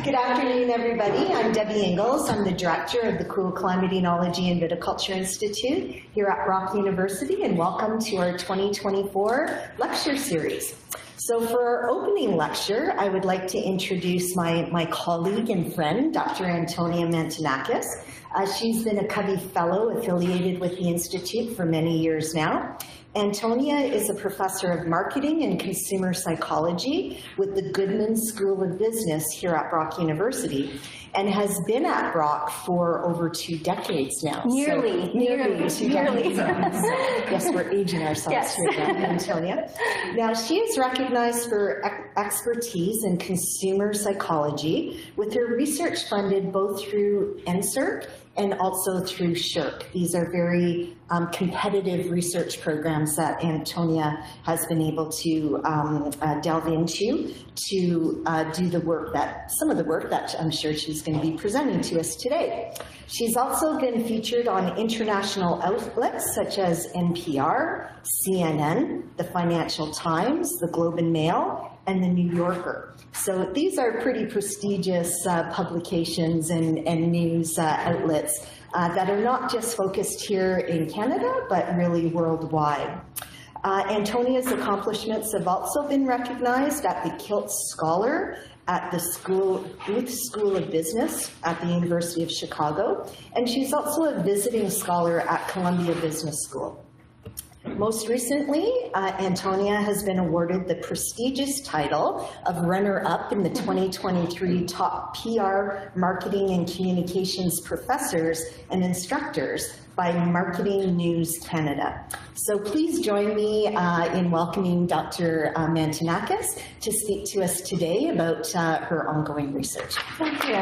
Good afternoon, everybody. I'm Debbie Ingalls. I'm the director of the Cool Climate Enology and Viticulture Institute here at Brock University, and welcome to our 2024 lecture series. So for our opening lecture, I would like to introduce my colleague and friend, Dr. Antonia Mantonakis. She's been a CCOVI Fellow affiliated with the Institute for many years now. Antonia is a professor of marketing and consumer psychology with the Goodman School of Business here at Brock University, and has been at Brock for over 2 decades now. Nearly 2 decades. Yes, we're aging ourselves here, Antonia. Now, she is recognized for expertise in consumer psychology, with her research funded both through NSERC and also through SSHRC. These are very competitive research programs that Antonia has been able to delve into to do the work some of the work that I'm sure she's going to be presenting to us today. She's also been featured on international outlets such as NPR, CNN, the Financial Times, the Globe and Mail, and the New Yorker. So these are pretty prestigious publications and news outlets that are not just focused here in Canada, but really worldwide. Antonia's accomplishments have also been recognized at the Kilt Scholar at the Booth School of Business at the University of Chicago, and she's also a visiting scholar at Columbia Business School. Most recently, Antonia has been awarded the prestigious title of runner-up in the 2023 Top PR Marketing and Communications Professors and Instructors by Marketing News Canada. So please join me in welcoming Dr. Mantonakis to speak to us today about her ongoing research. Thank you.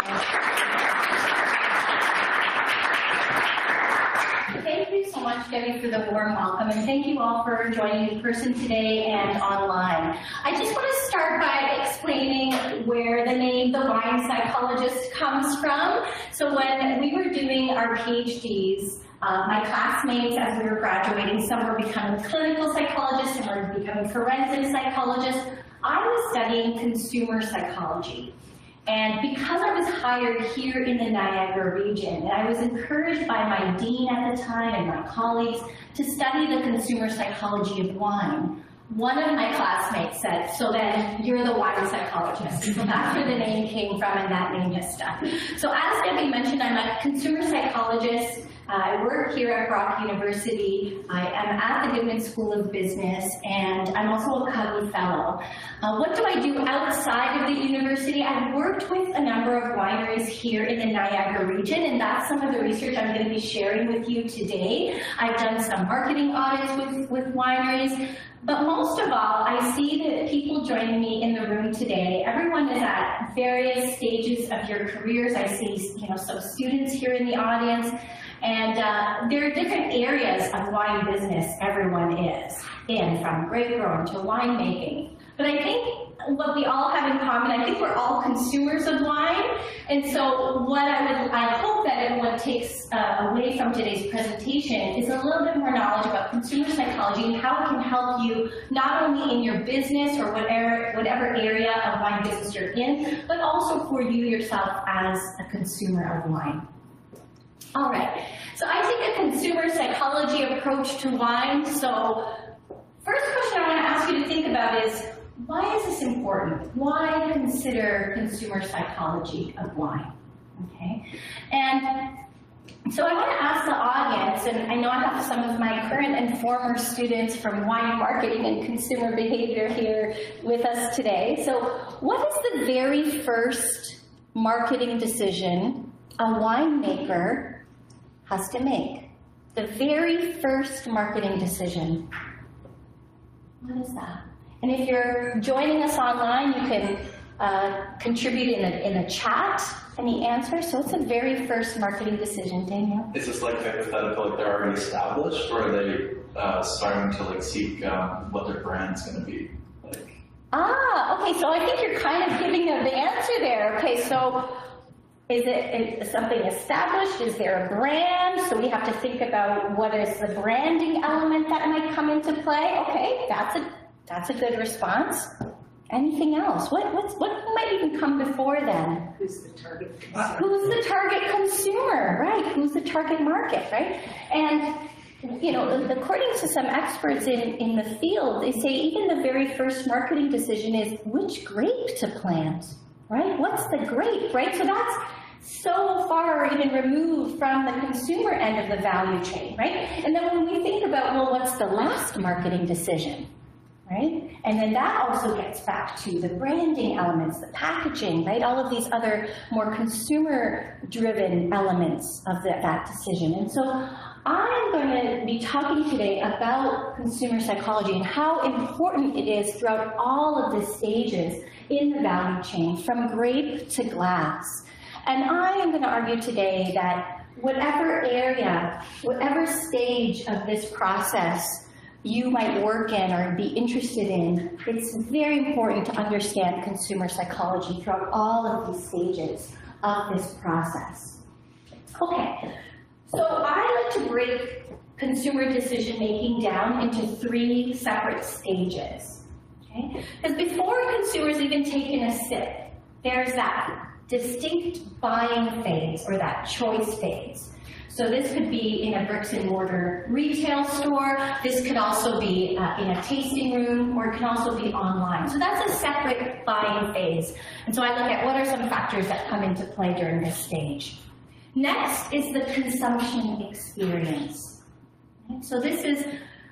Thank you so much, Debbie, for the warm welcome, and thank you all for joining in person today and online. I just want to start by explaining where the name The Wine Psychologist comes from. So when we were doing our PhDs, my classmates, as we were graduating, some were becoming clinical psychologists, some were becoming forensic psychologists. I was studying consumer psychology. And because I was hired here in the Niagara region, and I was encouraged by my dean at the time and my colleagues to study the consumer psychology of wine, one of my classmates said, "So then you're the wine psychologist." So that's where the name came from, and that name has stuck. So as Debbie mentioned, I'm a consumer psychologist. I work here at Brock University. I am at the Goodman School of Business, and I'm also a CCOVI Fellow. What do I do outside of the university? I've worked with a number of wineries here in the Niagara region, and that's some of the research I'm going to be sharing with you today. I've done some marketing audits with wineries, but most of all, I see that people joining me in the room today, everyone is at various stages of your careers. I see, some students here in the audience. And there are different areas of wine business everyone is in, from grape growing to winemaking. But I think what we all have in common, I think we're all consumers of wine. And so what I hope that everyone takes away from today's presentation is a little bit more knowledge about consumer psychology and how it can help you not only in your business or whatever area of wine business you're in, but also for you yourself as a consumer of wine. All right, so I take a consumer psychology approach to wine. So first question I want to ask you to think about is, why is this important? Why consider consumer psychology of wine? Okay, and so I want to ask the audience, and I know I have some of my current and former students from wine marketing and consumer behavior here with us today. So what is the very first marketing decision a winemaker has to make? The very first marketing decision. What is that? And if you're joining us online, you can contribute in the chat any answers. So it's the very first marketing decision, Daniel. Is this like hypothetical, like they're already established, or are they starting to seek what their brand's going to be like? Ah, okay. So I think you're kind of giving them the answer there. Okay, so is it something established? Is there a brand? So we have to think about what is the branding element that might come into play. Okay, that's a good response. Anything else? What might even come before then? Who's the target consumer? Who's the target consumer, right? Who's the target market, right? And, you know, according to some experts in the field, they say even the very first marketing decision is which grape to plant, right? What's the grape, right? So that's so far even removed from the consumer end of the value chain, right? And then when we think about, well, what's the last marketing decision, right? And then that also gets back to the branding elements, the packaging, right? All of these other more consumer-driven elements of that decision. And so I'm going to be talking today about consumer psychology and how important it is throughout all of the stages in the value chain, from grape to glass. And I am going to argue today that whatever area, whatever stage of this process you might work in or be interested in, it's very important to understand consumer psychology throughout all of these stages of this process. Okay, so I like to break consumer decision-making down into 3 separate stages, okay? Because before consumers even take in a sip, there's that distinct buying phase or that choice phase. So this could be in a bricks and mortar retail store. This could also be in a tasting room, or it can also be online. So that's a separate buying phase. And so I look at what are some factors that come into play during this stage. Next is the consumption experience. So this is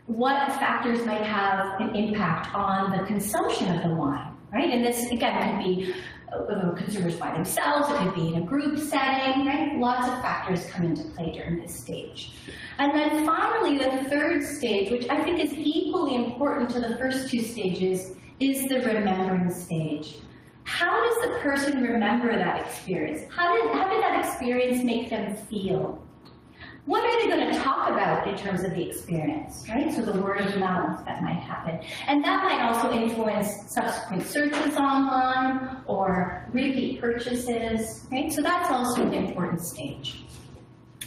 what factors might have an impact on the consumption of the wine, right? And this, again, could be consumers by themselves, it could be in a group setting, right? Lots of factors come into play during this stage. And then finally, the 3rd stage, which I think is equally important to the first 2 stages, is the remembering stage. How does the person remember that experience? How did that experience make them feel? What are they going to talk about in terms of the experience, right? So the word of mouth that might happen. And that might also influence subsequent searches online or repeat purchases, right? So that's also an important stage.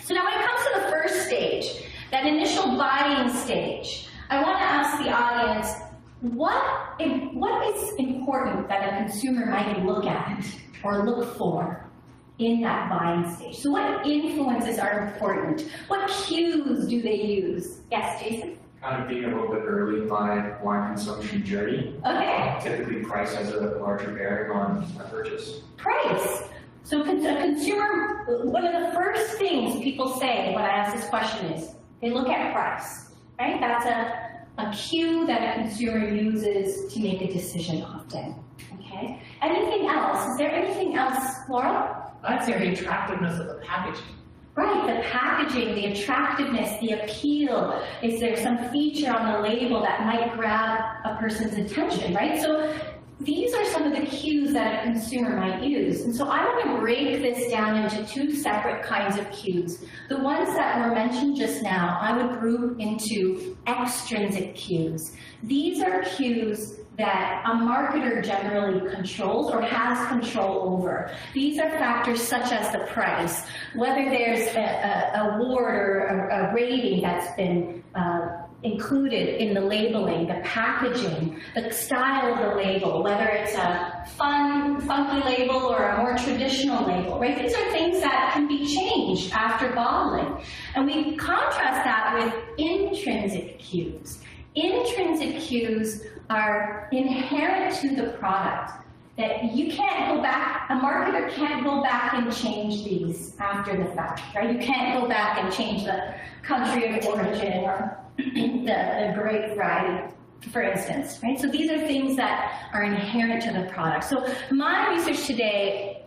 So now when it comes to the first stage, that initial buying stage, I want to ask the audience, what is important that a consumer might look at or look for in that buying stage? So what influences are important? What cues do they use? Yes, Jason? Kind of being a little bit early in my wine consumption journey. Okay. Typically price has a larger bearing on my purchase. Price. So a consumer, one of the first things people say when I ask this question is, they look at price, right? That's a cue that a consumer uses to make a decision often, okay? Anything else? Is there anything else, Laura? I'd say the attractiveness of the packaging. Right, the packaging, the attractiveness, the appeal. Is there some feature on the label that might grab a person's attention, right? So these are some of the cues that a consumer might use. And so I want to break this down into 2 separate kinds of cues. The ones that were mentioned just now, I would group into extrinsic cues. These are cues that a marketer generally controls or has control over. These are factors such as the price, whether there's a award or a rating that's been included in the labeling, the packaging, the style of the label, whether it's a fun, funky label or a more traditional label, right? These are things that can be changed after bottling. And we contrast that with intrinsic cues. Intrinsic cues are inherent to the product, that you can't go back, a marketer can't go back and change these after the fact, right? You can't go back and change the country of origin or the grape variety, for instance, right? So these are things that are inherent to the product. So my research today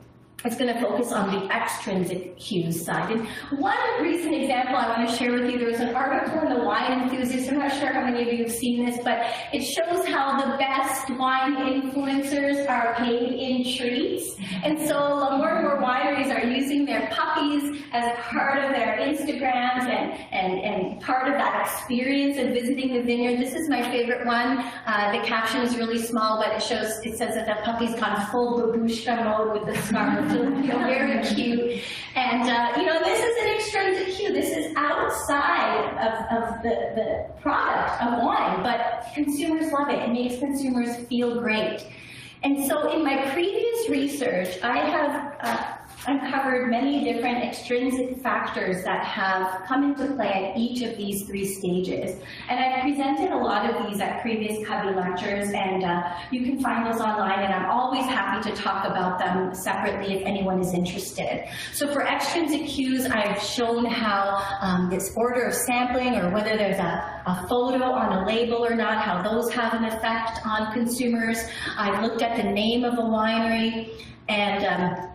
is going to focus on the extrinsic cues side. And one recent example I want to share with you, there was an article in the Wine Enthusiast, I'm not sure how many of you have seen this, but it shows how the best wine influencers are paid in treats. And so more and more wineries are using their puppies as part of their Instagrams and part of that experience of visiting the vineyard. This is my favorite one. The caption is really small, but it says that the puppy's gone full babushka mode with the scarf. So, very cute. And, this is an extrinsic cue. This is outside of the product of wine, but consumers love it. It makes consumers feel great. And so in my previous research, I have uncovered many different extrinsic factors that have come into play at each of these 3 stages. And I've presented a lot of these at previous CCOVI lectures, and you can find those online, and I'm always happy to talk about them separately if anyone is interested. So for extrinsic cues, I've shown how this order of sampling, or whether there's a photo on a label or not, how those have an effect on consumers. I've looked at the name of the winery, and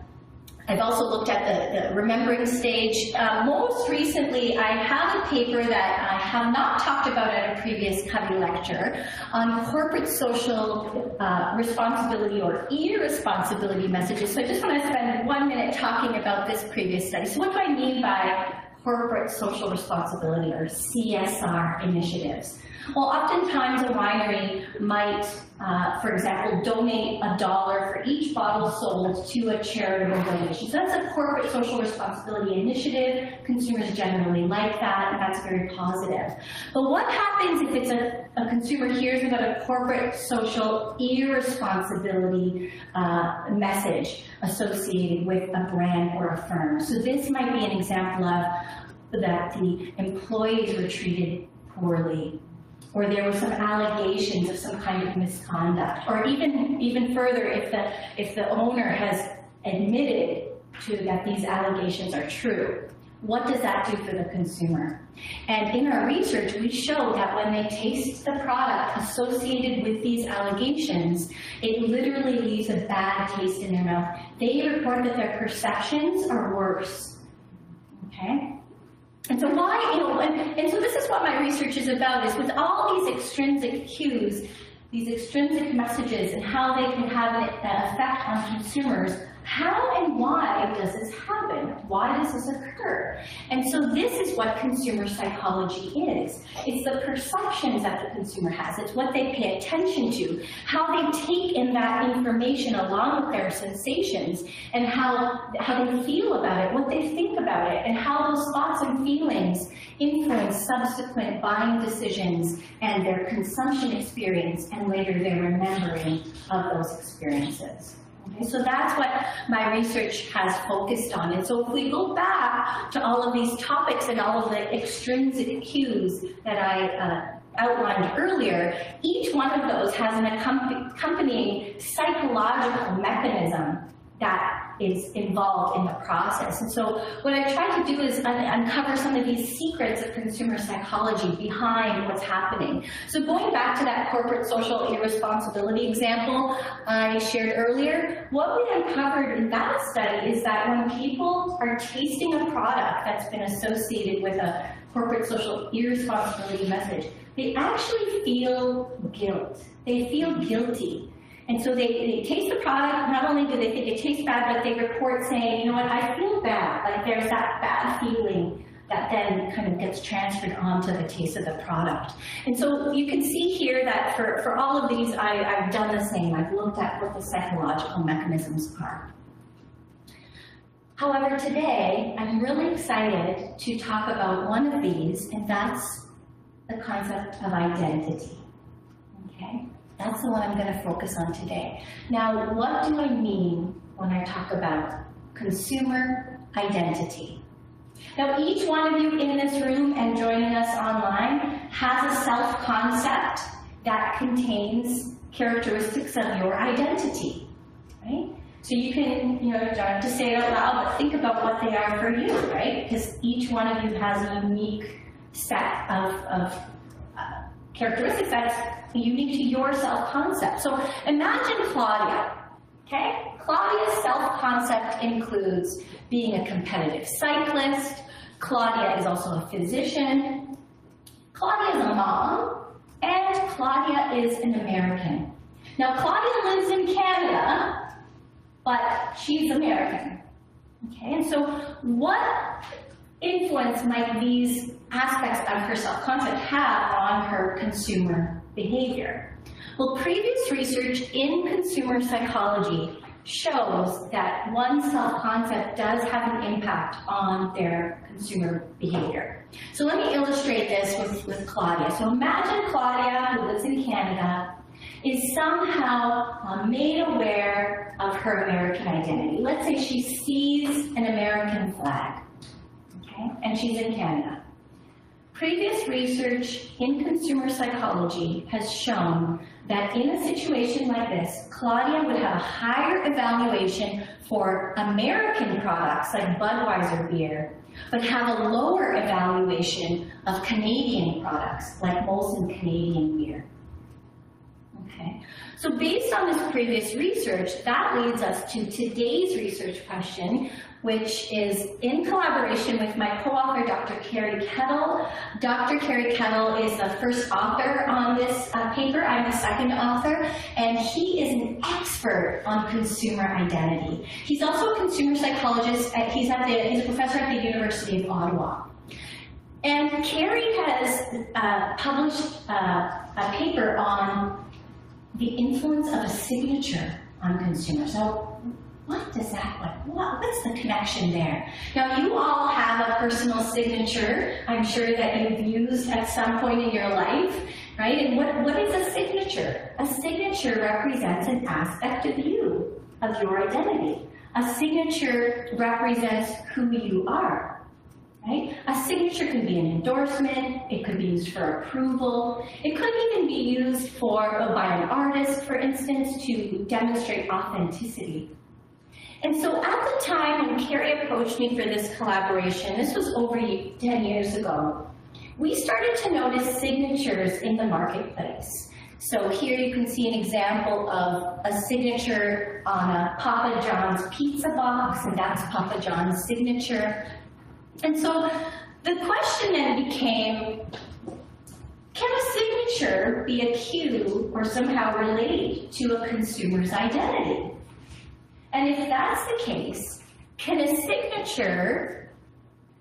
I've also looked at the remembering stage. Most recently, I have a paper that I have not talked about at a previous CCOVI lecture on corporate social responsibility or irresponsibility messages. So I just want to spend 1 minute talking about this previous study. So what do I mean by corporate social responsibility, or CSR initiatives? Well, oftentimes a winery might, for example, donate $1 for each bottle sold to a charitable donation. So that's a corporate social responsibility initiative. Consumers generally like that, and that's very positive. But what happens if it's a consumer hears about a corporate social irresponsibility message associated with a brand or a firm? So this might be an example of that the employees were treated poorly, or there were some allegations of some kind of misconduct, or even further, if the owner has admitted to that these allegations are true. What does that do for the consumer? And in our research, we show that when they taste the product associated with these allegations, it literally leaves a bad taste in their mouth. They report that their perceptions are worse. Okay? And so and so this is what my research is about, is with all these extrinsic cues, these extrinsic messages, and how they can have an effect on consumers, how and why does this happen? Why does this occur? And so this is what consumer psychology is. It's the perceptions that the consumer has. It's what they pay attention to, how they take in that information along with their sensations, and how they feel about it, what they think about it, and how those thoughts and feelings influence subsequent buying decisions and their consumption experience, and later their remembering of those experiences. Okay, so that's what my research has focused on. And so if we go back to all of these topics and all of the extrinsic cues that I outlined earlier, each one of those has an accompanying psychological mechanism that is involved in the process. And so what I try to do is uncover some of these secrets of consumer psychology behind what's happening. So going back to that corporate social irresponsibility example I shared earlier, what we uncovered in that study is that when people are tasting a product that's been associated with a corporate social irresponsibility message, they actually feel guilt. They feel guilty. And so they taste the product. Not only do they think it tastes bad, but they report saying, you know what, I feel bad. Like there's that bad feeling that then kind of gets transferred onto the taste of the product. And so you can see here that for all of these, I've done the same. I've looked at what the psychological mechanisms are. However, today, I'm really excited to talk about one of these, and that's the concept of identity. Okay? That's the one I'm going to focus on today. Now, what do I mean when I talk about consumer identity? Now, each one of you in this room and joining us online has a self-concept that contains characteristics of your identity, right? So you can, you don't have to say it out loud, but think about what they are for you, right? Because each one of you has a unique set of characteristics that's unique to your self-concept. So imagine Claudia, okay? Claudia's self-concept includes being a competitive cyclist. Claudia is also a physician. Claudia is a mom. And Claudia is an American. Now, Claudia lives in Canada, but she's American. Okay, and so what influence might these aspects of her self-concept have on her consumer behavior? Well, previous research in consumer psychology shows that one self-concept does have an impact on their consumer behavior. So let me illustrate this with Claudia. So imagine Claudia, who lives in Canada, is somehow made aware of her American identity. Let's say she sees an American flag, okay, and she's in Canada. Previous research in consumer psychology has shown that in a situation like this, Claudia would have a higher evaluation for American products like Budweiser beer, but have a lower evaluation of Canadian products like Molson Canadian beer. Okay, so based on this previous research, that leads us to today's research question, which is in collaboration with my co-author, Dr. Carrie Kettle. Dr. Carrie Kettle is the first author on this paper. I'm the second author, and he is an expert on consumer identity. He's also a consumer psychologist. He's a professor at the University of Ottawa. And Carrie has published a paper on the influence of a signature on consumers. So what does that look like? What's the connection there? Now, you all have a personal signature, I'm sure that you've used at some point in your life, right? And what is a signature? A signature represents an aspect of you, of your identity. A signature represents who you are. Right? A signature can be an endorsement, it could be used for approval, it could even be used by an artist, for instance, to demonstrate authenticity. And so at the time when Carrie approached me for this collaboration, this was over 10 years ago, we started to notice signatures in the marketplace. So here you can see an example of a signature on a Papa John's pizza box, and that's Papa John's signature. And so the question then became, can a signature be a cue or somehow relate to a consumer's identity? And if that's the case, can a signature,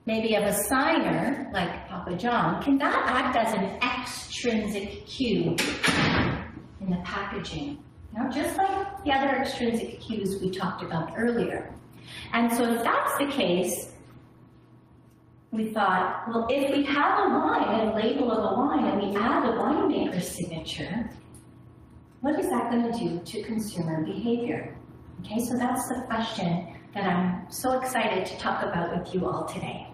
maybe of a signer like Papa John, can that act as an extrinsic cue in the packaging? Now, just like the other extrinsic cues we talked about earlier. And so if that's the case, we thought, well, if we have a wine, a label of a wine, and we add a winemaker's signature, what is that going to do to consumer behavior? Okay, so that's the question that I'm so excited to talk about with you all today.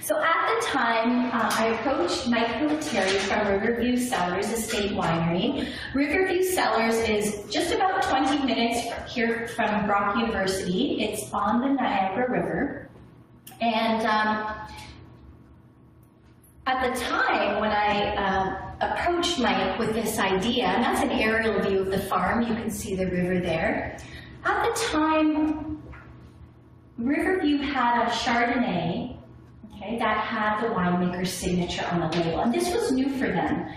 So at the time, I approached Mike Military from Riverview Cellars Estate Winery. Riverview Cellars is just about 20 minutes here from Brock University. It's on the Niagara River. And at the time when I approached Mike with this idea, and that's an aerial view of the farm, you can see the river there. At the time, Riverview had a Chardonnay, okay, that had the winemaker's signature on the label, and this was new for them.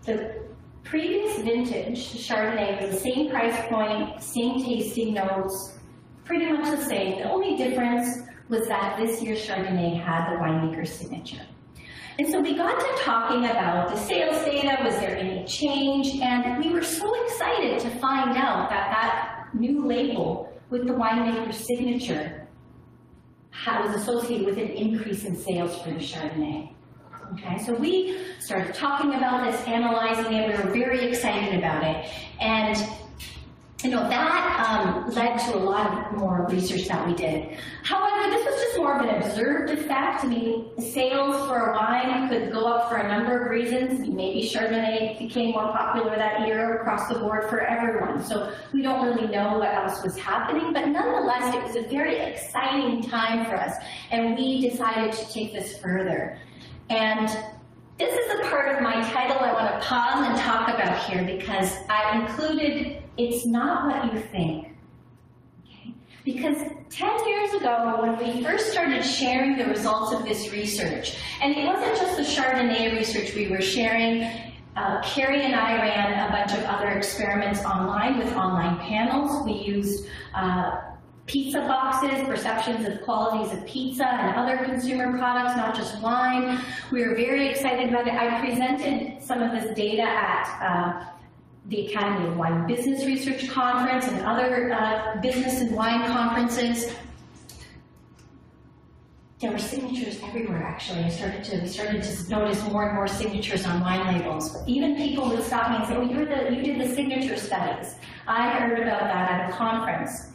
The previous vintage, the Chardonnay, was the same price point, same tasting notes, pretty much the same. The only difference was that this year's Chardonnay had the winemaker's signature. And so we got to talking about the sales data, was there any change, and we were so excited to find out that that new label with the winemaker's signature was associated with an increase in sales for the Chardonnay. Okay, so we started talking about this, analyzing it, we were very excited about it, and you know, that led to a lot more research that we did. However, this was just more of an observed effect. I mean, sales for a wine could go up for a number of reasons. Maybe Chardonnay became more popular that year across the board for everyone. So we don't really know what else was happening, but nonetheless, it was a very exciting time for us, and we decided to take this further. And this is a part of my title I want to pause and talk about here because I included "It's Not What You Think." Okay? Because 10 years ago, when we first started sharing the results of this research, and it wasn't just the Chardonnay research we were sharing, Carrie and I ran a bunch of other experiments online with online panels. We used pizza boxes, perceptions of qualities of pizza and other consumer products, not just wine. We were very excited about it. I presented some of this data at the Academy of Wine Business Research Conference and other business and wine conferences. There were signatures everywhere, actually. We started to notice more and more signatures on wine labels. Even people would stop me and say, oh, you did the signature studies. I heard about that at a conference.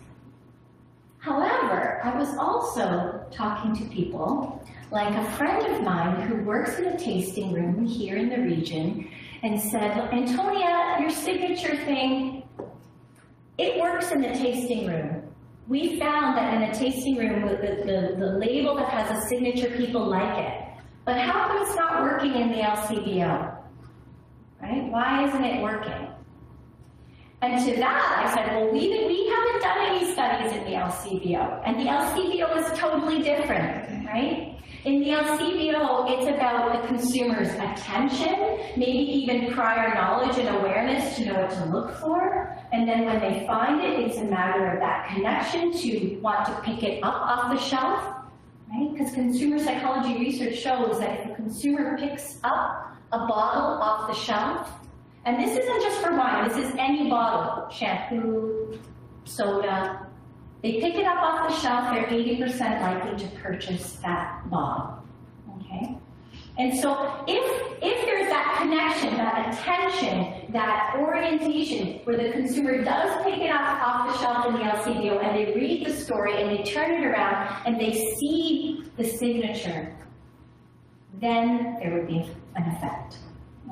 However, I was also talking to people, like a friend of mine who works in a tasting room here in the region, and said, Antonia, your signature thing, it works in the tasting room. We found that in a tasting room, the label that has a signature, people like it. But how come it's not working in the LCBO? Right? Why isn't it working? And to that, I said, well, we haven't done any studies in the LCBO. And the LCBO is totally different, right? In the LCBO, it's about the consumer's attention, maybe even prior knowledge and awareness to know what to look for. And then when they find it, it's a matter of that connection to want to pick it up off the shelf, right? Because consumer psychology research shows that if a consumer picks up a bottle off the shelf, and this isn't just for wine, this is any bottle, shampoo, soda, they pick it up off the shelf, they're 80% likely to purchase that bottle, okay? And so if there's that connection, that attention, that orientation where the consumer does pick it up off the shelf in the LCBO and they read the story and they turn it around and they see the signature, then there would be an effect.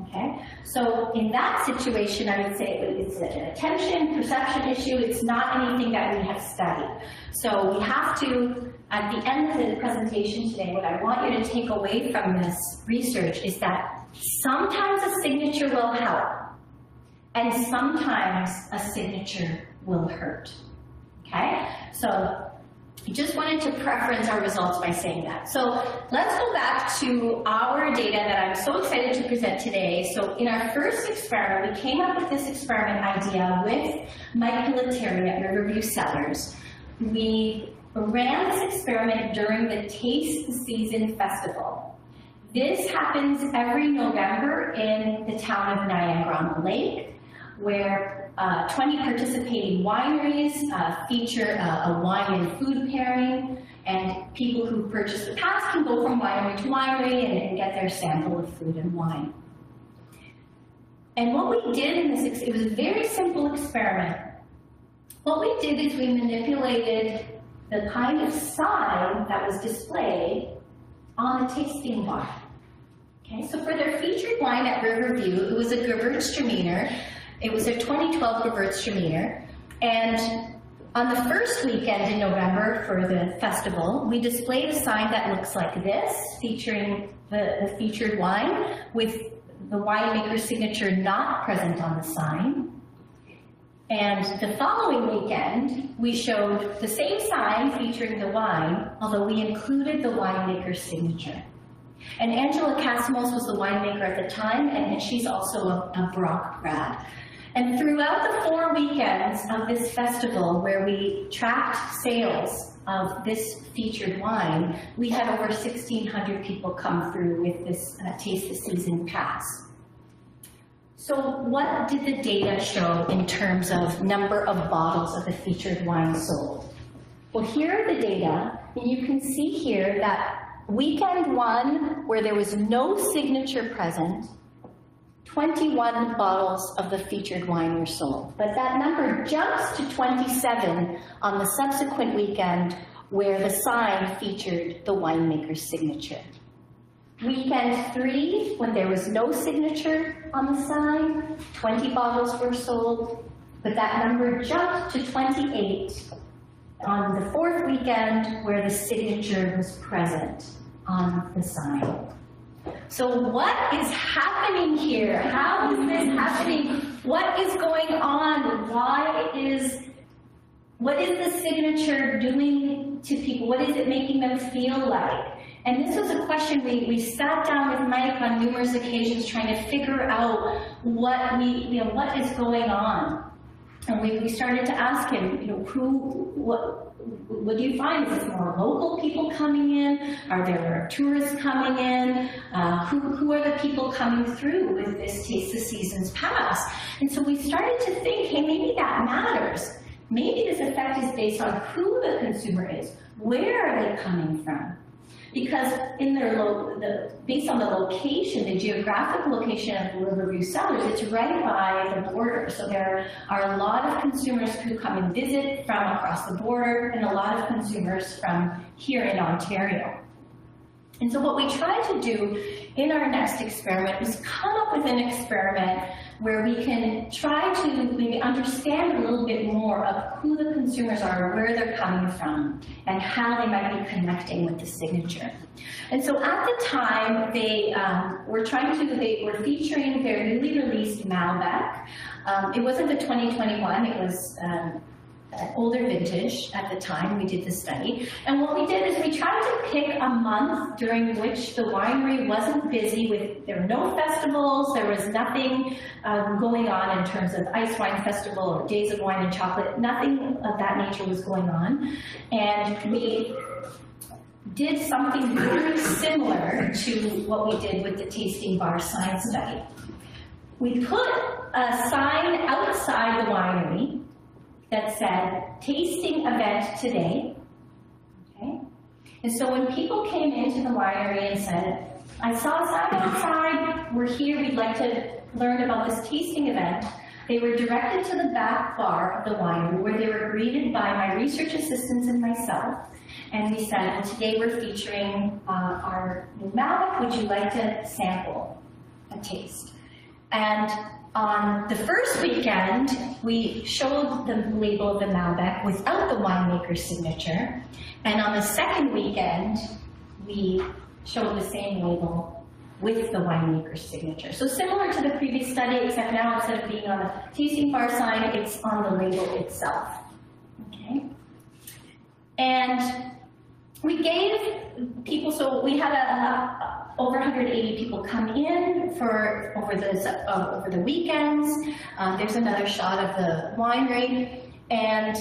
Okay, so in that situation, I would say it's an attention, perception issue. It's not anything that we have studied. So we have to, at the end of the presentation today, what I want you to take away from this research is that sometimes a signature will help, and sometimes a signature will hurt. Okay, so I just wanted to preference our results by saying that. So let's go back to our data that I'm so excited to present today. So in our first experiment, we came up with this experiment idea with Mike Pilateri at Riverview Cellars. We ran this experiment during the Taste Season Festival. This happens every November in the town of Niagara-on-the-Lake, where 20 participating wineries feature a wine and food pairing, and people who purchase the pass can go from winery to winery and get their sample of food and wine. And what we did in this, it was a very simple experiment. What we did is we manipulated the kind of sign that was displayed on the tasting wine. Okay, so for their featured wine at Riverview, it was a Gewürztraminer. It was a 2012 Gewürztraminer, and on the first weekend in November for the festival, we displayed a sign that looks like this, featuring the featured wine, with the winemaker's signature not present on the sign. And the following weekend, we showed the same sign featuring the wine, although we included the winemaker's signature. And Angela Casimos was the winemaker at the time, and she's also a Brock grad. And throughout the 4 weekends of this festival, where we tracked sales of this featured wine, we had over 1,600 people come through with this Taste the Season pass. So what did the data show in terms of number of bottles of the featured wine sold? Well, here are the data, and you can see here that weekend 1, where there was no signature present, 21 bottles of the featured wine were sold. But that number jumps to 27 on the subsequent weekend, where the sign featured the winemaker's signature. Weekend 3, when there was no signature on the sign, 20 bottles were sold, but that number jumped to 28 on the 4th weekend, where the signature was present on the sign. So what is happening here? How is this happening? What is going on? What is the signature doing to people? What is it making them feel like? And this was a question we sat down with Mike on numerous occasions trying to figure out what is going on. And we started to ask him, what do you find? Is it more local people coming in? Are there tourists coming in? Who are the people coming through with this Taste the Seasons Pass? And so we started to think, hey, maybe that matters. Maybe this effect is based on who the consumer is. Where are they coming from? Because in based on the location, the geographic location of the Riverview Cellars, it's right by the border. So there are a lot of consumers who come and visit from across the border, and a lot of consumers from here in Ontario. And so what we tried to do in our next experiment was come up with an experiment where we can try to maybe understand a little bit more of who the consumers are, where they're coming from, and how they might be connecting with the signature. And so at the time, they were featuring their newly released Malbec. It wasn't the 2021, it was older vintage at the time we did the study. And what we did is we tried to pick a month during which the winery wasn't busy there were no festivals, there was nothing going on in terms of Ice Wine Festival or Days of Wine and Chocolate, nothing of that nature was going on. And we did something very similar to what we did with the tasting bar sign study. We put a sign outside the winery that said, tasting event today, okay? And so when people came into the winery and said, I saw a sign outside, we're here, we'd like to learn about this tasting event, they were directed to the back bar of the winery where they were greeted by my research assistants and myself. And we said, well, today we're featuring our new Malbec, would you like to sample a taste? And on the first weekend, we showed the label of the Malbec without the winemaker's signature. And on the second weekend, we showed the same label with the winemaker's signature. So similar to the previous study, except now instead of being on a tasting bar sign, it's on the label itself. Okay? And we gave people, so we had over 180 people come in over the weekends. There's another shot of the winery. And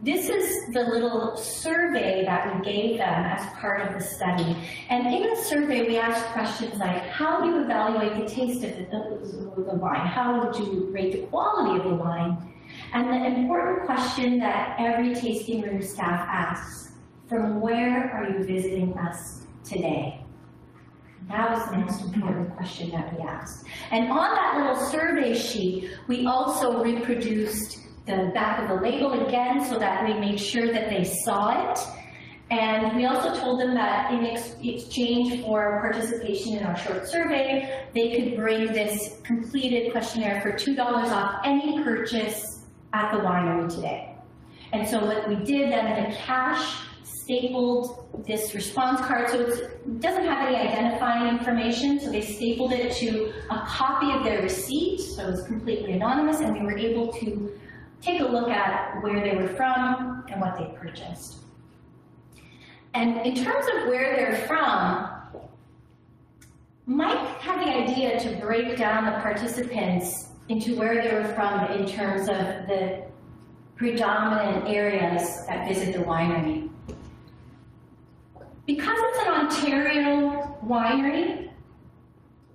this is the little survey that we gave them as part of the study. And in the survey, we asked questions like, how do you evaluate the taste of the wine? How would you rate the quality of the wine? And the important question that every tasting room staff asks, from where are you visiting us today? That was the most important question that we asked. And on that little survey sheet, we also reproduced the back of the label again so that we made sure that they saw it. And we also told them that in exchange for participation in our short survey, they could bring this completed questionnaire for $2 off any purchase at the winery today. And so what we did then, the cash stapled this response card, so it doesn't have any identifying information, so they stapled it to a copy of their receipt, so it was completely anonymous, and we were able to take a look at where they were from and what they purchased. And in terms of where they're from, Mike had the idea to break down the participants into where they were from in terms of the predominant areas that visit the winery. Because it's an Ontario winery,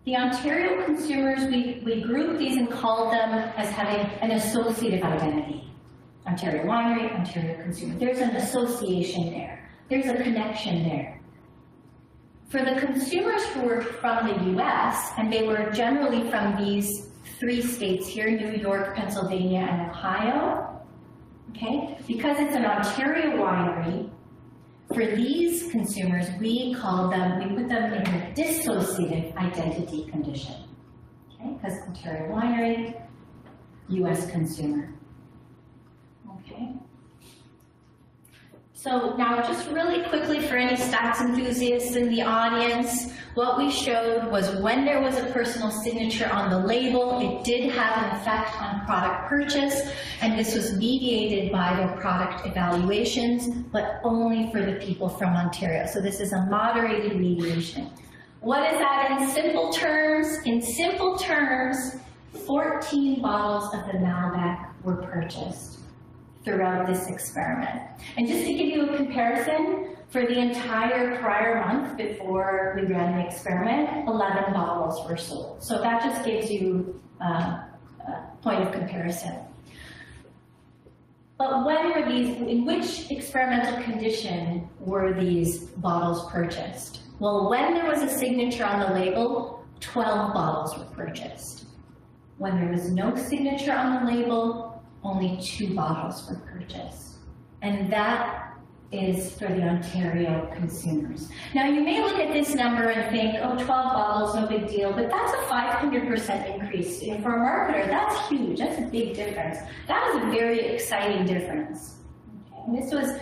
the Ontario consumers, we grouped these and called them as having an associative identity. Ontario winery, Ontario consumer. There's an association there. There's a connection there. For the consumers who were from the US, and they were generally from these 3 states here, New York, Pennsylvania, and Ohio, okay? Because it's an Ontario winery, for these consumers, we put them in a dissociative identity condition, okay? Because Ontario winery, US consumer, okay? So now just really quickly for any stats enthusiasts in the audience, what we showed was when there was a personal signature on the label, it did have an effect on product purchase, and this was mediated by their product evaluations, but only for the people from Ontario. So this is a moderated mediation. What is that in simple terms? In simple terms, 14 bottles of the Malbec were purchased. throughout this experiment. And just to give you a comparison, for the entire prior month before we ran the experiment, 11 bottles were sold. So that just gives you a point of comparison. But when were these, in which experimental condition were these bottles purchased? Well, when there was a signature on the label, 12 bottles were purchased. When there was no signature on the label, only 2 bottles were purchased. And that is for the Ontario consumers. Now you may look at this number and think, oh, 12 bottles, no big deal, but that's a 500% increase. You know, for a marketer, that's huge, that's a big difference. That is a very exciting difference. Okay. And this was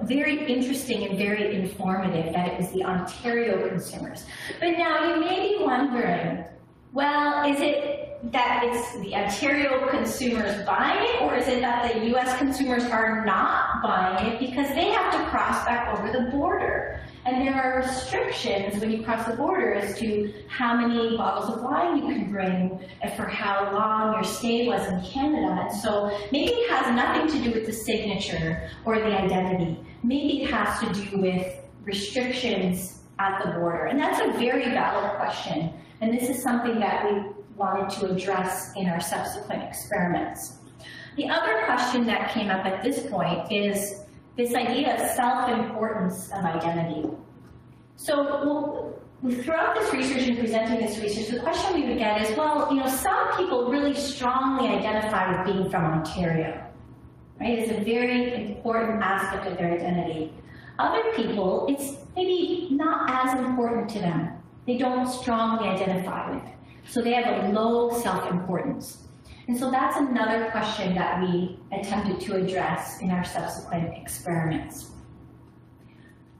very interesting and very informative that it was the Ontario consumers. But now you may be wondering, well, is it that it's the Ontario consumers buying it, or is it that the US consumers are not buying it because they have to cross back over the border? And there are restrictions when you cross the border as to how many bottles of wine you can bring and for how long your stay was in Canada. And so maybe it has nothing to do with the signature or the identity. Maybe it has to do with restrictions at the border. And that's a very valid question. And this is something that we wanted to address in our subsequent experiments. The other question that came up at this point is this idea of self-importance of identity. So throughout this research and presenting this research, the question we would get is, well, some people really strongly identify with being from Ontario, right? It's a very important aspect of their identity. Other people, it's maybe not as important to them. They don't strongly identify with it. So they have a low self-importance. And so that's another question that we attempted to address in our subsequent experiments.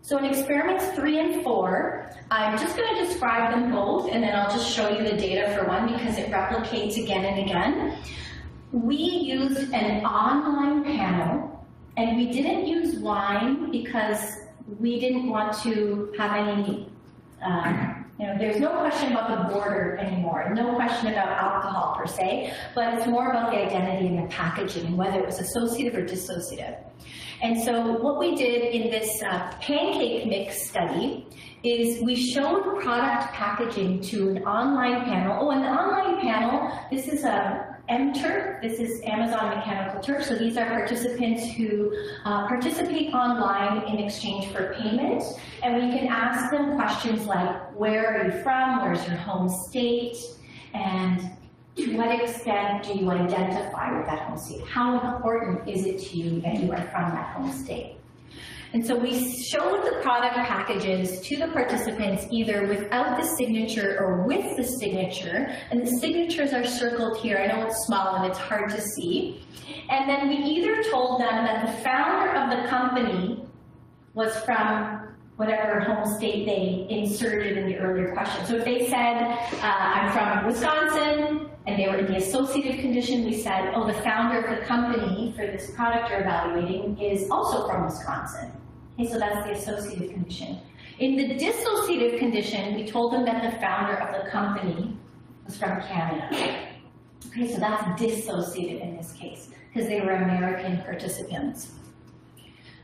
So in experiments 3 and 4, I'm just going to describe them both, and then I'll just show you the data for one because it replicates again and again. We used an online panel, and we didn't use wine because we didn't want to have any there's no question about the border anymore, no question about alcohol per se, but it's more about the identity and the packaging and whether it was associative or dissociative. And so what we did in this pancake mix study is we showed product packaging to an online panel. Oh, and the online panel, this is MTurf, this is Amazon Mechanical Turk. So these are participants who participate online in exchange for payment. And we can ask them questions like, where are you from? Where's your home state? And to what extent do you identify with that home state? How important is it to you that you are from that home state? And so we showed the product packages to the participants either without the signature or with the signature. And the signatures are circled here. I know it's small and it's hard to see. And then we either told them that the founder of the company was from whatever home state they inserted in the earlier question. So if they said, I'm from Wisconsin, and they were in the associative condition, we said, oh, the founder of the company for this product you're evaluating is also from Wisconsin. Okay, so that's the associative condition. In the dissociative condition, we told them that the founder of the company was from Canada. Okay, so that's dissociative in this case, because they were American participants.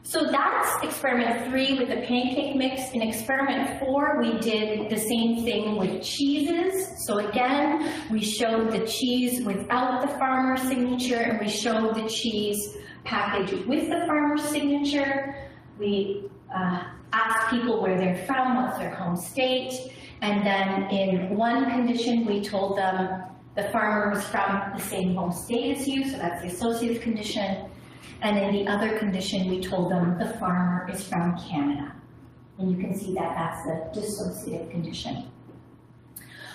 So that's experiment 3 with the pancake mix. In experiment 4, we did the same thing with cheeses. So again, we showed the cheese without the farmer's signature, and we showed the cheese packaged with the farmer's signature. We asked people where they're from, what's their home state, and then in one condition, we told them the farmer was from the same home state as you, so that's the associative condition. And in the other condition, we told them the farmer is from Canada. And you can see that that's the dissociative condition.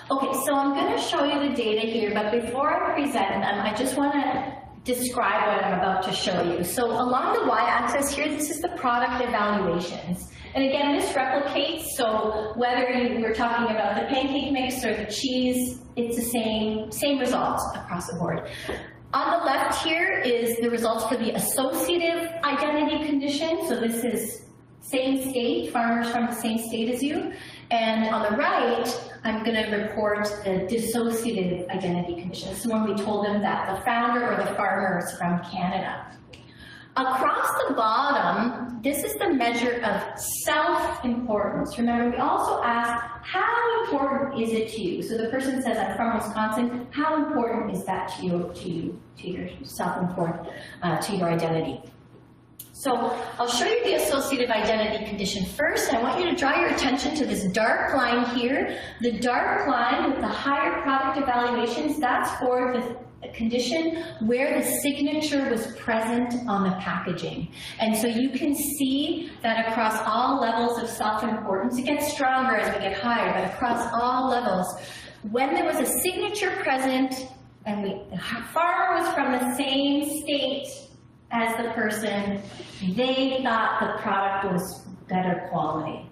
Okay, so I'm going to show you the data here, but before I present them, I just want to describe what I'm about to show you. So along the y-axis here, this is the product evaluations. And again, this replicates, so whether you were talking about the pancake mix or the cheese, it's the same results across the board. On the left here is the results for the associative identity condition. So this is same state, farmers from the same state as you. And on the right, I'm going to report the dissociative identity condition. This is when we told them that the founder or the farmer is from Canada. Across the bottom, this is the measure of self-importance. Remember, we also ask, how important is it to you? So the person says, I'm from Wisconsin. How important is that to you, to your self-importance, to your identity? So I'll show you the associative identity condition first. I want you to draw your attention to this dark line here. The dark line with the higher product evaluations, that's for the condition where the signature was present on the packaging. And so you can see that across all levels of self-importance, it gets stronger as we get higher, but across all levels, when there was a signature present and the farmer was from the same state as the person, they thought the product was better quality.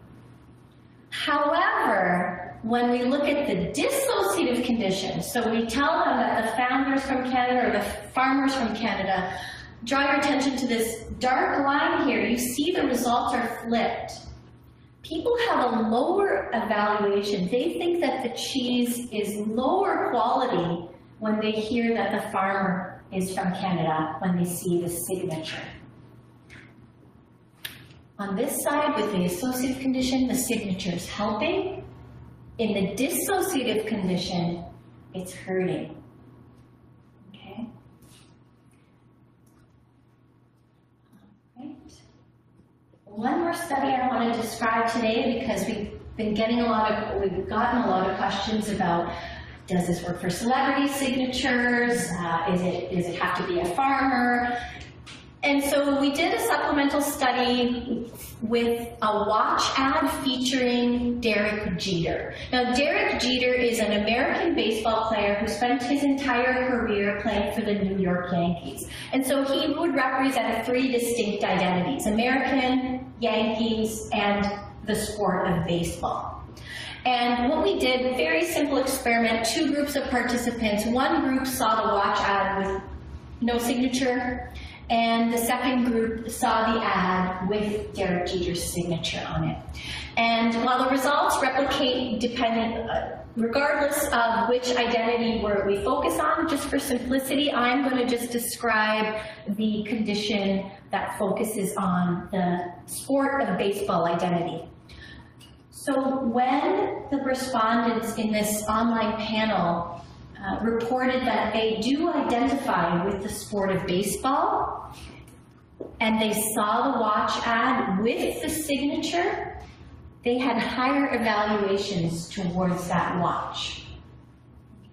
However, when we look at the dissociative condition, so we tell them that the founder's from Canada or the farmer's from Canada, draw your attention to this dark line here. You see the results are flipped. People have a lower evaluation. They think that the cheese is lower quality when they hear that the farmer is from Canada, when they see the signature. On this side, with the associative condition, the signature is helping. In the dissociative condition, it's hurting. Okay? All right. One more study I want to describe today, because we've gotten a lot of questions about, does this work for celebrity signatures? Does it have to be a farmer? And so we did a supplemental study with a watch ad featuring Derek Jeter. Now, Derek Jeter is an American baseball player who spent his entire career playing for the New York Yankees. And so he would represent three distinct identities: American, Yankees, and the sport of baseball. And what we did, very simple experiment, two groups of participants. One group saw the watch ad with no signature, and the second group saw the ad with Derek Jeter's signature on it. And while the results replicate regardless of which identity we focus on, just for simplicity, I'm going to just describe the condition that focuses on the sport of baseball identity. So when the respondents in this online panel reported that they do identify with the sport of baseball, and they saw the watch ad with the signature, they had higher evaluations towards that watch.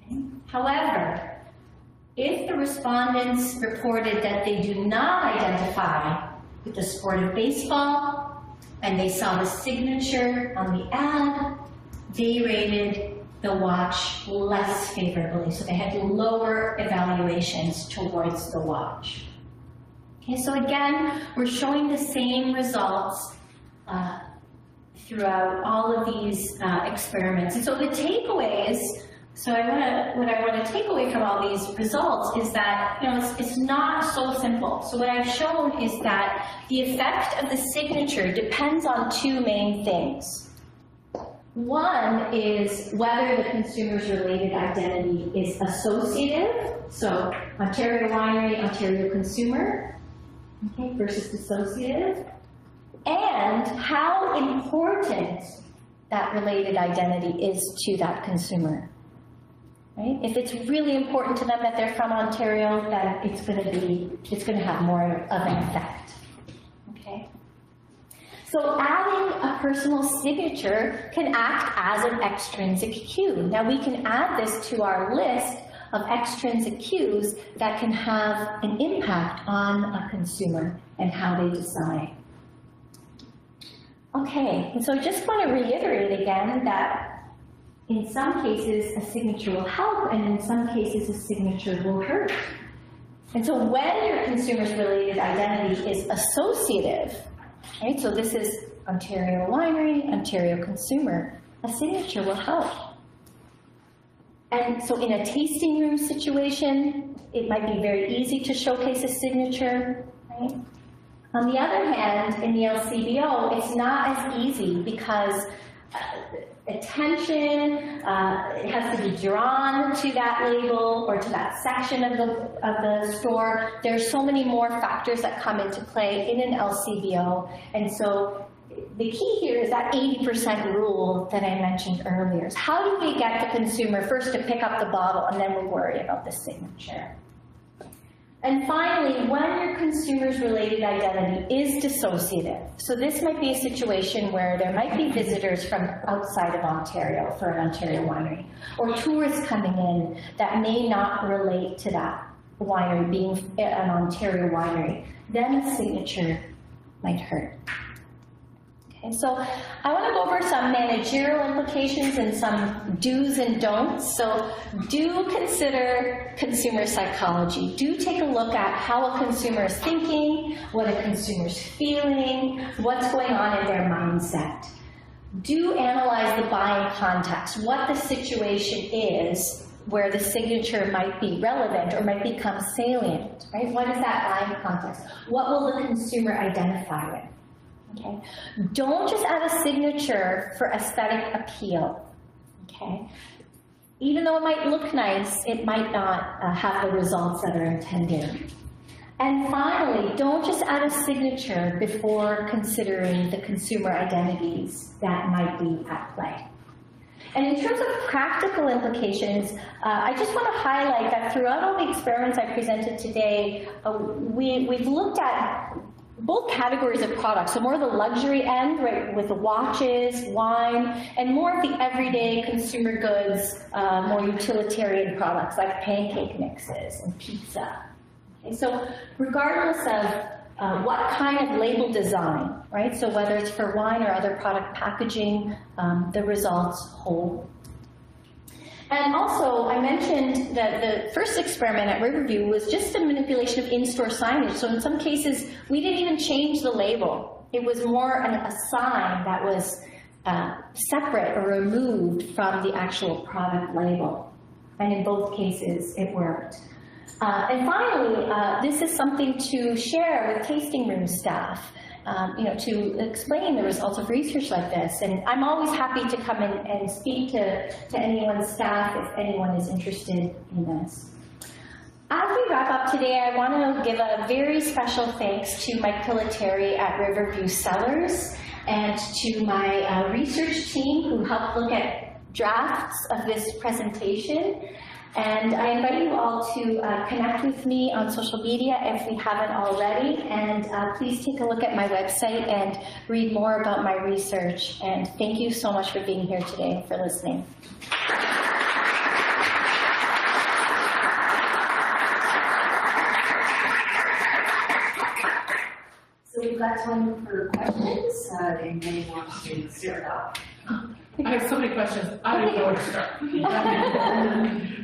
Okay. However, if the respondents reported that they do not identify with the sport of baseball, and they saw the signature on the ad, they rated the watch less favorably. So they had lower evaluations towards the watch. Okay, so again, we're showing the same results throughout all of these experiments. And so the takeaways, what I want to take away from all these results is that, it's not so simple. So what I've shown is that the effect of the signature depends on two main things. One is whether the consumer's related identity is associative, so Ontario winery, Ontario consumer, okay, versus dissociative, and how important that related identity is to that consumer. Right? If it's really important to them that they're from Ontario, then it's going to have more of an effect. Okay. So adding a personal signature can act as an extrinsic cue. Now we can add this to our list of extrinsic cues that can have an impact on a consumer and how they decide. Okay, and so I just want to reiterate again that in some cases a signature will help, and in some cases a signature will hurt. And so when your consumer's related identity is associative, right, so this is Ontario winery, Ontario consumer, a signature will help. And so in a tasting room situation, it might be very easy to showcase a signature, right? On the other hand, in the LCBO, it's not as easy because attention, it has to be drawn to that label or to that section of the store. There's so many more factors that come into play in an LCBO, and so the key here is that 80% rule that I mentioned earlier. Is how do we get the consumer first to pick up the bottle, and then we worry about the signature? And finally, when your consumer's related identity is dissociative, so this might be a situation where there might be visitors from outside of Ontario for an Ontario winery, or tourists coming in that may not relate to that winery being an Ontario winery, then a signature might hurt. Okay, so I want to go over some managerial implications and some do's and don'ts. So do consider consumer psychology. Do take a look at how a consumer is thinking, what a consumer is feeling, what's going on in their mindset. Do analyze the buying context, what the situation is where the signature might be relevant or might become salient, right? What is that buying context? What will the consumer identify with? Okay. Don't just add a signature for aesthetic appeal. Okay. Even though it might look nice, it might not have the results that are intended. And finally, don't just add a signature before considering the consumer identities that might be at play. And in terms of practical implications, I just want to highlight that throughout all the experiments I presented today, we've looked at both categories of products, so more the luxury end, right, with the watches, wine, and more of the everyday consumer goods, more utilitarian products like pancake mixes and pizza. Okay, so regardless of what kind of label design, right, so whether it's for wine or other product packaging, the results hold. And also, I mentioned that the first experiment at Riverview was just a manipulation of in-store signage. So in some cases, we didn't even change the label. It was more a sign that was separate or removed from the actual product label. And in both cases, it worked. And finally, this is something to share with tasting room staff. To explain the results of research like this. And I'm always happy to come in and speak to anyone's staff if anyone is interested in this. As we wrap up today, I want to give a very special thanks to Mike Piliteri at Riverview Cellars and to my research team who helped look at drafts of this presentation. And I invite you all to connect with me on social media if we haven't already. And please take a look at my website and read more about my research. And thank you so much for being here today and for listening. So we've got time for questions. Anybody wants to start off? I have so many questions. I don't know where to start.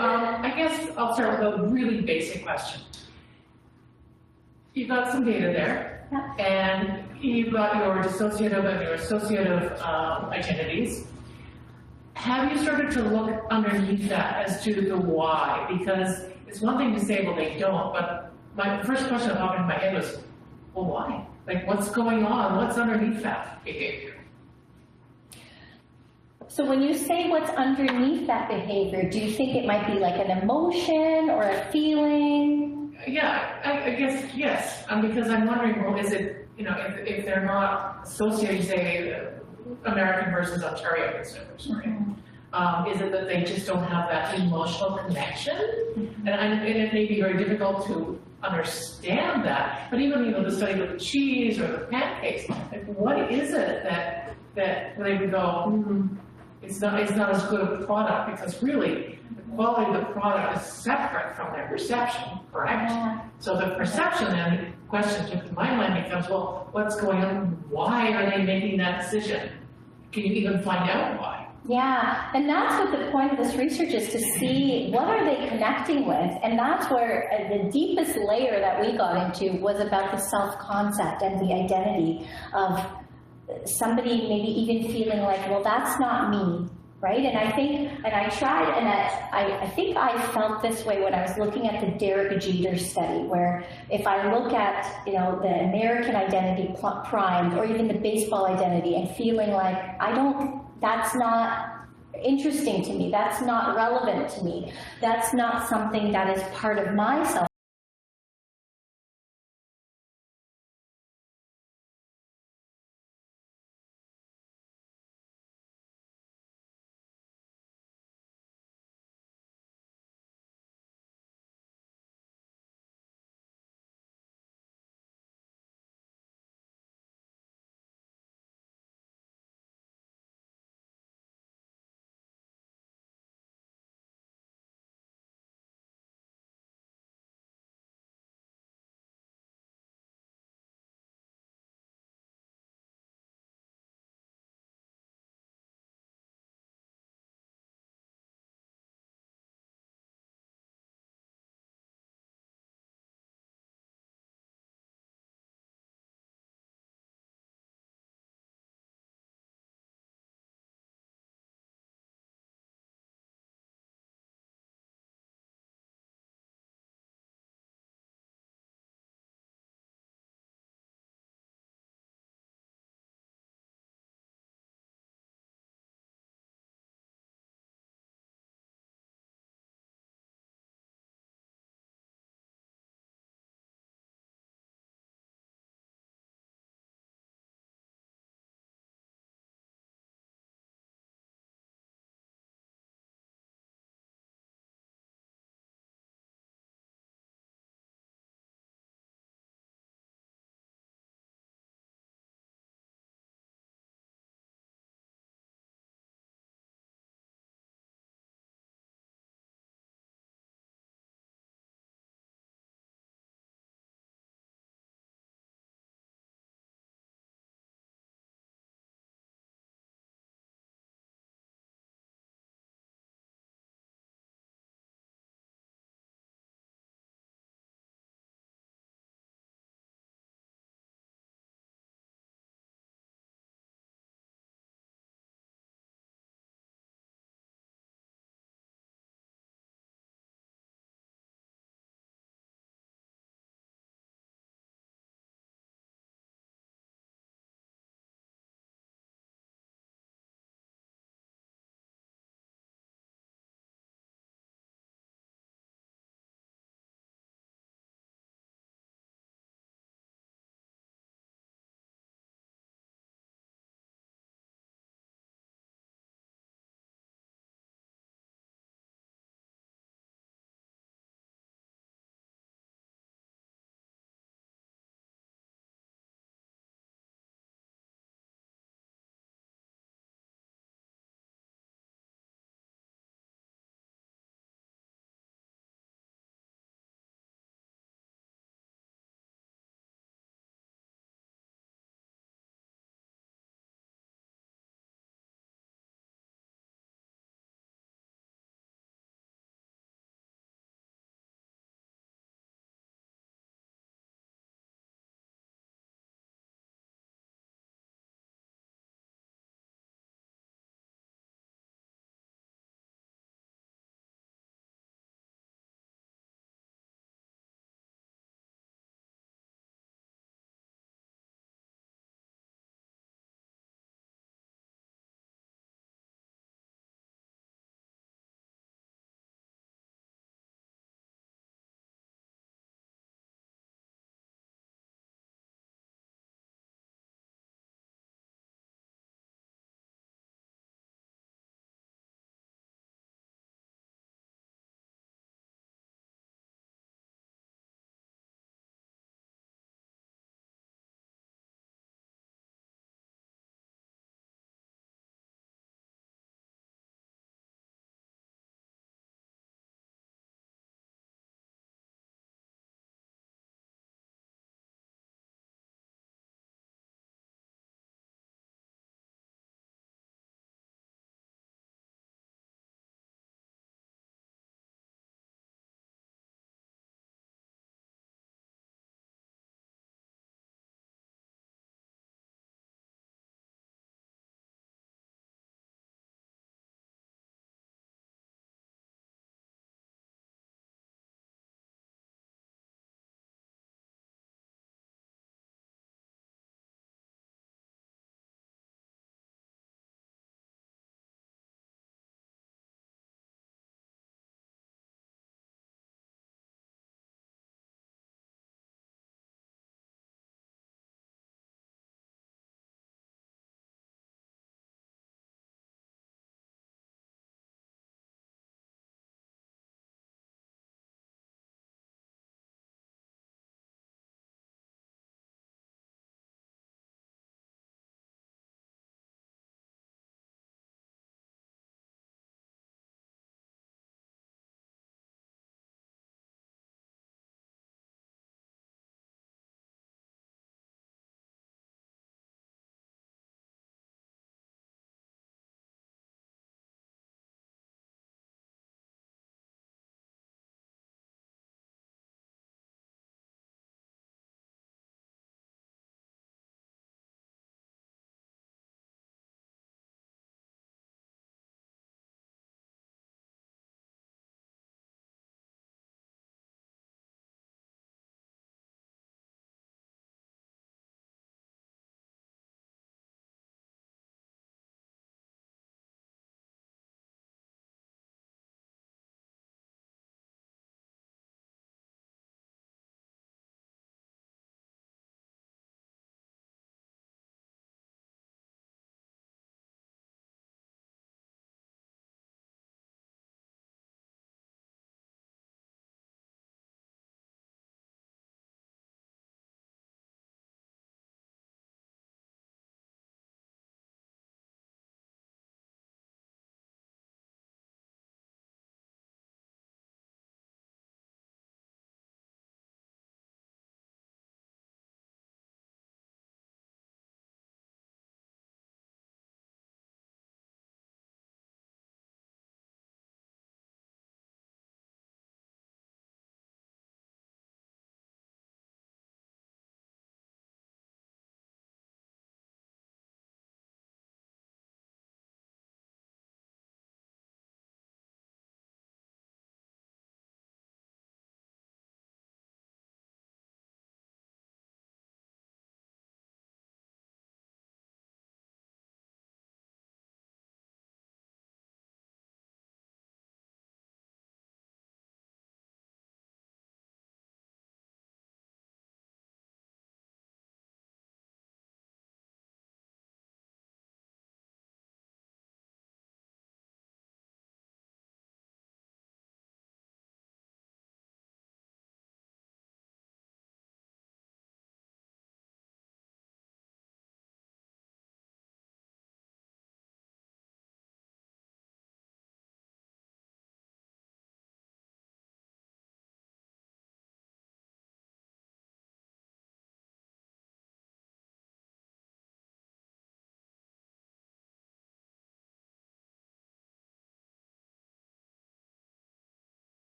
I guess I'll start with a really basic question. You've got some data there, and you've got your dissociative and your associative identities. Have you started to look underneath that as to the why? Because it's one thing to say, well, they don't, but the first question that popped into my head was, well, why? Like, what's going on? What's underneath that behavior? So when you say what's underneath that behavior, do you think it might be like an emotion or a feeling? Yeah, I guess yes. Because I'm wondering, well, is it, if they're not associating, say, American versus Ontario consumers, right? Is it that they just don't have that emotional connection? And it may be very difficult to understand that. But even, the study with the cheese or the pancakes, like, what is it that they would go, it's not as good a product, because really the quality of the product is separate from their perception, correct? Yeah. So the perception then, the question to my mind becomes, well, what's going on? Why are they making that decision? Can you even find out why? Yeah, and that's what the point of this research is, to see what are they connecting with, and that's where the deepest layer that we got into was about the self-concept and the identity of somebody maybe even feeling like, well, that's not me, right? And I think, and I tried, and I think I felt this way when I was looking at the Derek Jeter study, where if I look at, the American identity primed, or even the baseball identity, and feeling like I don't That's not interesting to me. That's not relevant to me. That's not something that is part of my self